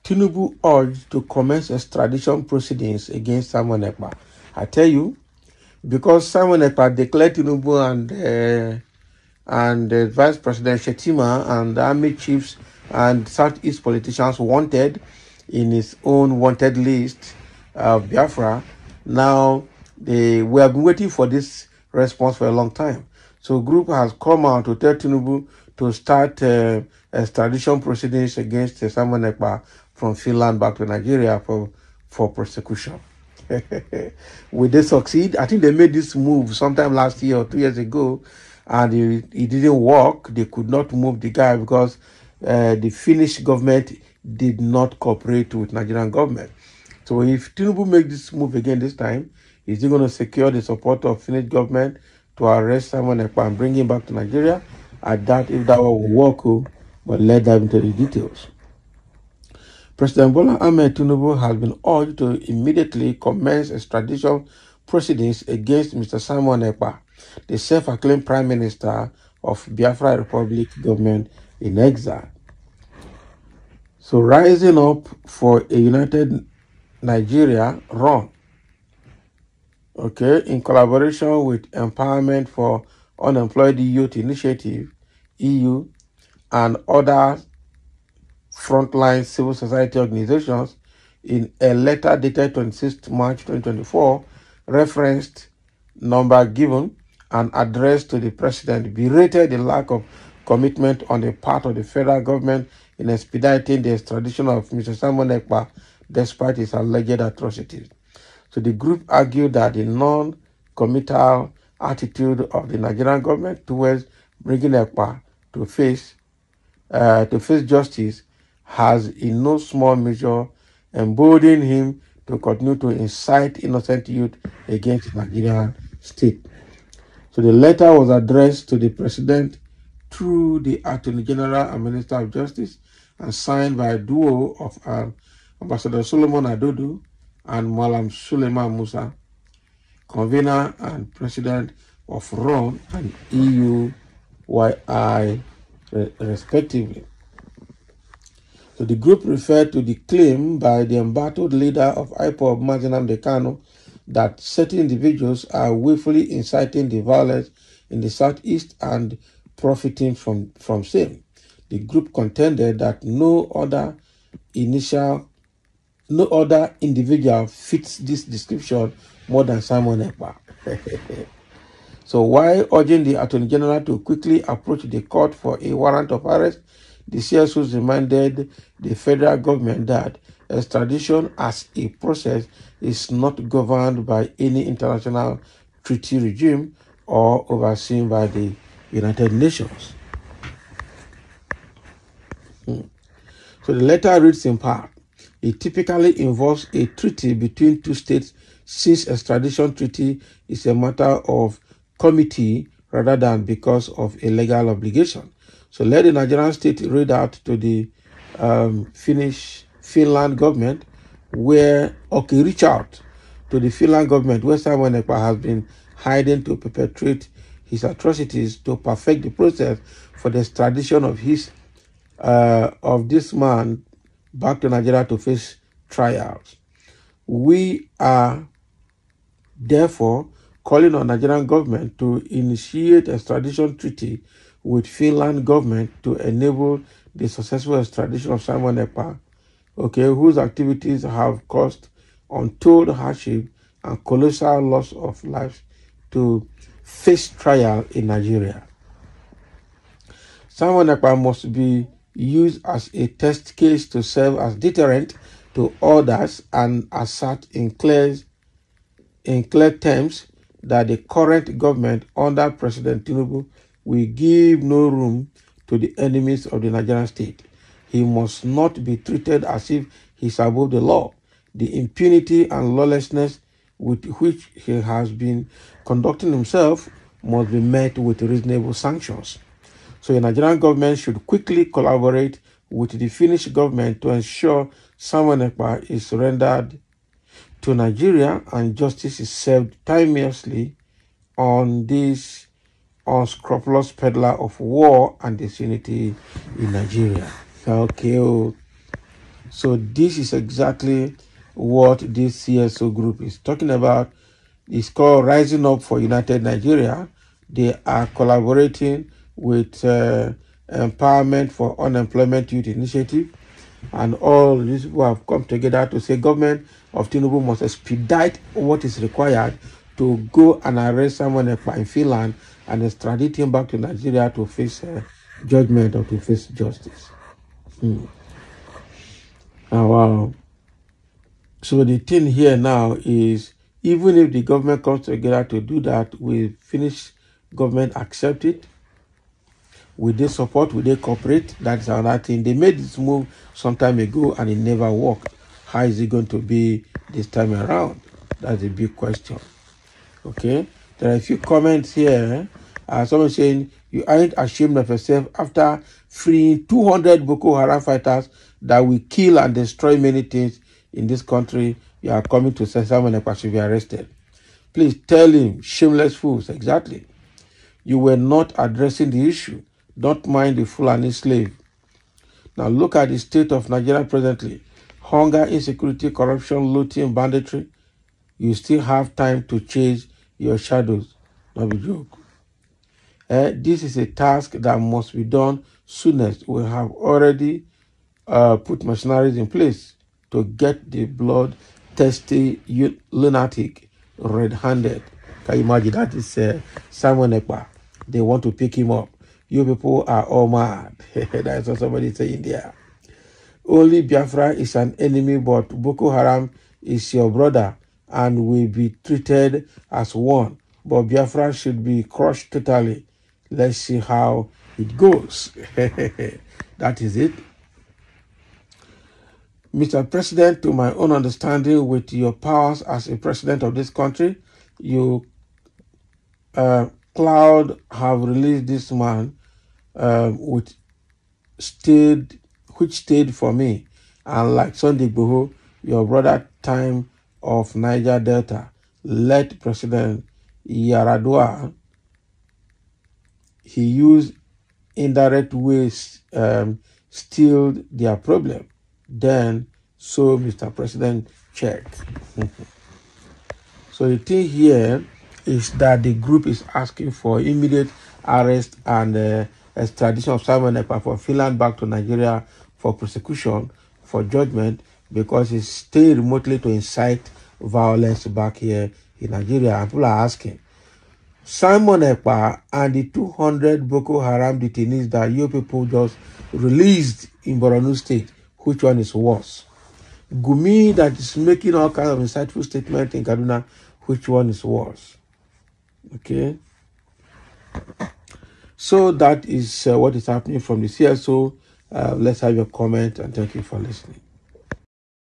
Tinubu urged to commence extradition proceedings against Simon Ekpa. I tell you, because Simon Ekpa declared Tinubu and Vice President Shetima and the army chiefs and Southeast politicians wanted in his own wanted list of Biafra. Now, we have been waiting for this response for a long time. So, group has come out to tell Tinubu to start extradition proceedings against Simon Ekpa from Finland back to Nigeria for prosecution. Will they succeed? I think they made this move sometime last year or 2 years ago, and it didn't work. They could not move the guy because the Finnish government did not cooperate with Nigerian government. So if Tinubu makes this move again this time, is he going to secure the support of Finnish government to arrest Simon Ekpa and bring him back to Nigeria? I doubt if that will work, but let's dive into the details. President Bola Ahmed Tinubu has been urged to immediately commence extradition proceedings against Mr. Simon Ekpa, the self-acclaimed Prime Minister of Biafra Republic government in exile. So rising up for a united Nigeria run, in collaboration with Empowerment for Unemployed Youth Initiative, EU, and other frontline civil society organizations, in a letter dated 26 March 2024, referenced number given and addressed to the president, berated the lack of commitment on the part of the federal government in expediting the extradition of Mr. Simon Ekpa despite his alleged atrocities. So the group argued that the non-committal attitude of the Nigerian government towards bringing Ekpa to face justice has in no small measure emboldened him to continue to incite innocent youth against the Nigerian state. So the letter was addressed to the president through the Attorney General and Minister of Justice and signed by a duo of Ambassador Solomon Adodo and Malam Suleiman Musa, convener and president of RON and EUYI, respectively. So the group referred to the claim by the embattled leader of IPOB, Mazinam Dekano, that certain individuals are willfully inciting the violence in the Southeast and profiting from same. The group contended that no other individual fits this description more than Simon Ekpa. So while urging the Attorney General to quickly approach the court for a warrant of arrest, the CSOs reminded the federal government that extradition as a process is not governed by any international treaty regime or overseen by the United Nations. So the letter reads in part, it typically involves a treaty between two states, since extradition treaty is a matter of committee rather than because of a legal obligation. So let the Nigerian state read out to the Finland government reach out to the Finland government where Simon Ekpa has been hiding to perpetrate his atrocities, to perfect the process for the extradition of this man back to Nigeria to face trials. We are therefore calling on Nigerian government to initiate extradition treaty with Finland government to enable the successful extradition of Simon Ekpa, whose activities have caused untold hardship and colossal loss of lives, to face trial in Nigeria. Simon Ekpa must be used as a test case to serve as deterrent to others and assert in clear terms that the current government under President Tinubu will give no room to the enemies of the Nigerian state. He must not be treated as if he is above the law. The impunity and lawlessness with which he has been conducting himself must be met with reasonable sanctions. So the Nigerian government should quickly collaborate with the Finnish government to ensure Simon Ekpa is surrendered to Nigeria and justice is served timelessly on this unscrupulous peddler of war and disunity in Nigeria. So this is exactly what this CSO group is talking about. It's called Rising Up for United Nigeria. They are collaborating with Empowerment for Unemployment Youth Initiative, and all these people have come together to say government of Tinubu must expedite what is required to go and arrest someone in Finland and extradite him back to Nigeria to face judgment or to face justice. Wow. So the thing here now is, even if the government comes together to do that, we finish government accept it. Will they support? Will they cooperate? That's another thing. They made this move some time ago and it never worked. How is it going to be this time around? That's a big question. Okay. There are a few comments here. Someone saying, you aren't ashamed of yourself after freeing 200 Boko Haram fighters that will kill and destroy many things in this country. You are coming to say someone Ekpa should be arrested. Please tell him, shameless fools. Exactly. You were not addressing the issue. Don't mind the Fulani slave. Now look at the state of Nigeria presently. Hunger, insecurity, corruption, looting, banditry. You still have time to chase your shadows. Not a joke. This is a task that must be done soonest. We have already put mercenaries in place to get the blood-thirsty lunatic red-handed. Can you imagine? That is Simon Ekpa. They want to pick him up. You people are all mad. That's what somebody saying there. Only Biafra is an enemy, but Boko Haram is your brother and will be treated as one. But Biafra should be crushed totally. Let's see how it goes. That is it. Mr. President, to my own understanding, with your powers as a president of this country, you Cloud have released this man which stayed for me, and like Sunday Igboho, your brother time of Niger Delta, let President Yaradua, he used indirect ways steal their problem. Then, so Mr. President, check. So the thing here is that the group is asking for immediate arrest and extradition of Simon Ekpa from Finland back to Nigeria for prosecution, for judgment, because he stayed remotely to incite violence back here in Nigeria. And people are asking, Simon Ekpa and the 200 Boko Haram detainees that you people just released in Borno State, which one is worse? Gumi that is making all kinds of insightful statements in Kaduna, which one is worse? Okay. So that is what is happening from the CSO. Let's have your comment and thank you for listening.